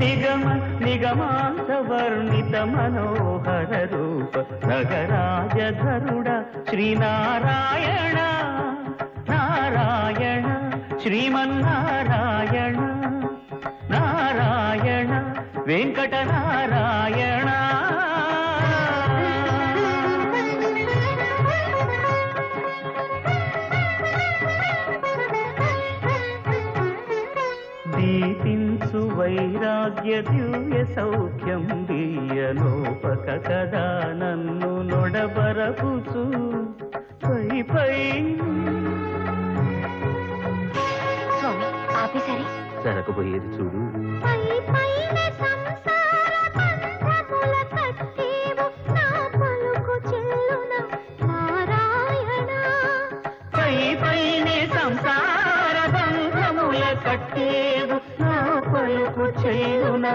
నిగమ నిగమాంత వర్ణిత మనోహర రూప నగరాజధరుడ శ్రీనారాయణ నారాయణ శ్రీమన్నారాయణ నారాయణ వెంకట నారాయణ. దీపించు వైరాగ్య దివ్య సౌఖ్యం దియ్యలోపక కదా నన్ను నొడబరపుచు పై పై. స్వామి ఆపేసరి జరగబోయేది చూడు. సంసార బంధముల కట్టేవు నా పలుకు చేయున